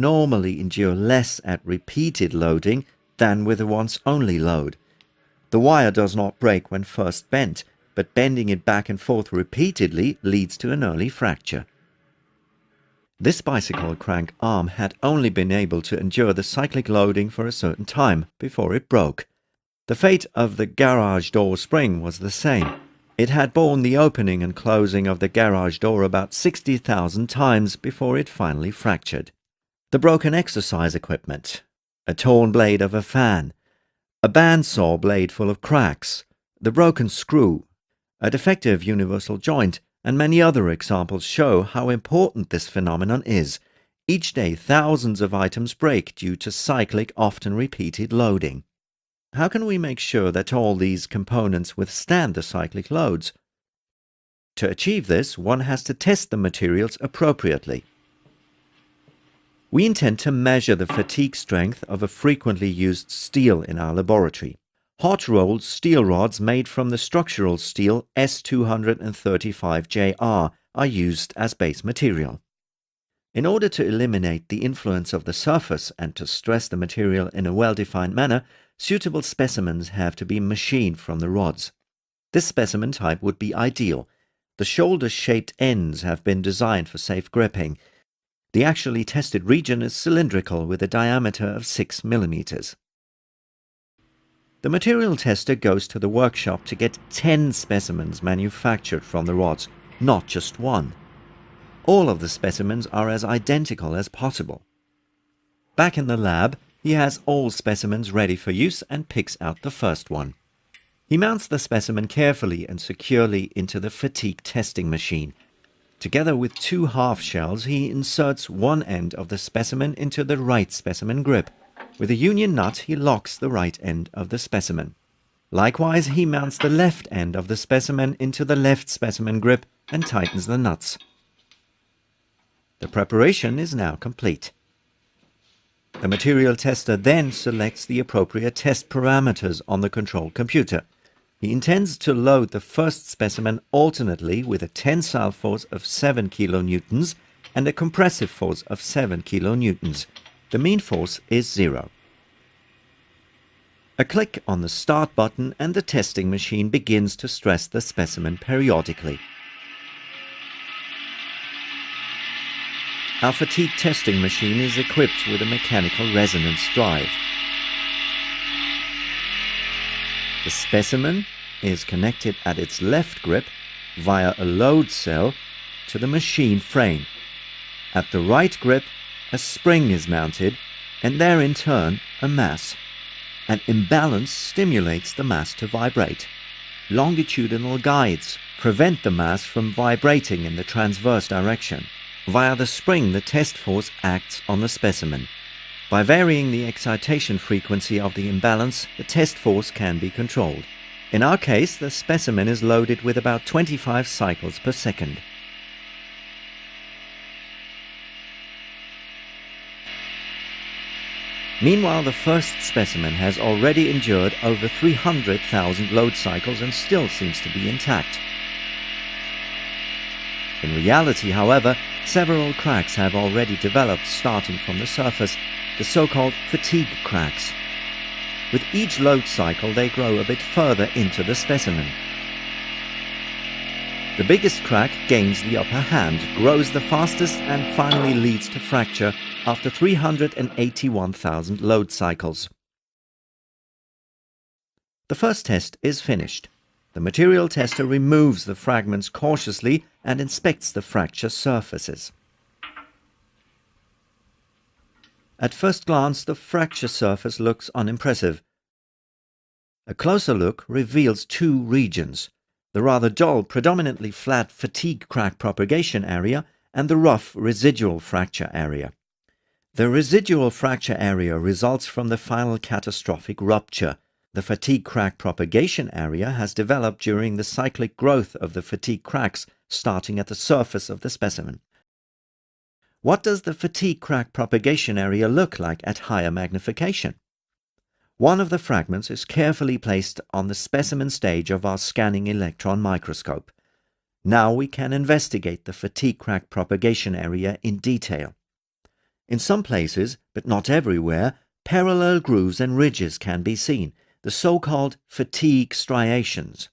normally endure less at repeated loading than with a once-only load. The wire does not break when first bent, but bending it back and forth repeatedly leads to an early fracture. This bicycle crank arm had only been able to endure the cyclic loading for a certain time before it broke. The fate of the garage door spring was the same. It had borne the opening and closing of the garage door about 60,000 times before it finally fractured. The broken exercise equipment, a torn blade of a fan, a bandsaw blade full of cracks, the broken screw, a defective universal joint, and many other examples show how important this phenomenon is. Each day thousands of items break due to cyclic, often repeated loading. How can we make sure that all these components withstand the cyclic loads? To achieve this, one has to test the materials appropriately. We intend to measure the fatigue strength of a frequently used steel in our laboratory. Hot-rolled steel rods made from the structural steel S235JR are used as base material. In order to eliminate the influence of the surface and to stress the material in a well-defined manner, suitable specimens have to be machined from the rods. This specimen type would be ideal. The shoulder-shaped ends have been designed for safe gripping. The actually tested region is cylindrical with a diameter of 6 mm. The material tester goes to the workshop to get 10 specimens manufactured from the rods, not just one. All of the specimens are as identical as possible. Back in the lab, he has all specimens ready for use and picks out the first one. He mounts the specimen carefully and securely into the fatigue testing machine. Together with 2 half shells, he inserts one end of the specimen into the right specimen grip. With a union nut, he locks the right end of the specimen. Likewise, he mounts the left end of the specimen into the left specimen grip and tightens the nuts. The preparation is now complete. The material tester then selects the appropriate test parameters on the control computer. He intends to load the first specimen alternately with a tensile force of 7 kN and a compressive force of 7 kN. The mean force is 0. A click on the start button and the testing machine begins to stress the specimen periodically. Our fatigue testing machine is equipped with a mechanical resonance drive. The specimen is connected at its left grip via a load cell to the machine frame. At the right grip, a spring is mounted, and there in turn a mass. An imbalance stimulates the mass to vibrate. Longitudinal guides prevent the mass from vibrating in the transverse direction. Via the spring, the test force acts on the specimen. By varying the excitation frequency of the imbalance, the test force can be controlled. In our case, the specimen is loaded with about 25 cycles per second. Meanwhile, the first specimen has already endured over 300,000 load cycles and still seems to be intact. In reality, however, several cracks have already developed starting from the surface, the so-called fatigue cracks. With each load cycle, they grow a bit further into the specimen. The biggest crack gains the upper hand, grows the fastest, and finally leads to fracture after 381,000 load cycles. The first test is finished. The material tester removes the fragments cautiously and inspects the fracture surfaces. At first glance, the fracture surface looks unimpressive. A closer look reveals 2 regions: the rather dull, predominantly flat fatigue crack propagation area and the rough residual fracture area. The residual fracture area results from the final catastrophic rupture. The fatigue crack propagation area has developed during the cyclic growth of the fatigue cracks, starting at the surface of the specimen. What does the fatigue crack propagation area look like at higher magnification? One of the fragments is carefully placed on the specimen stage of our scanning electron microscope. Now we can investigate the fatigue crack propagation area in detail. In some places, but not everywhere, parallel grooves and ridges can be seen, the so-called fatigue striations.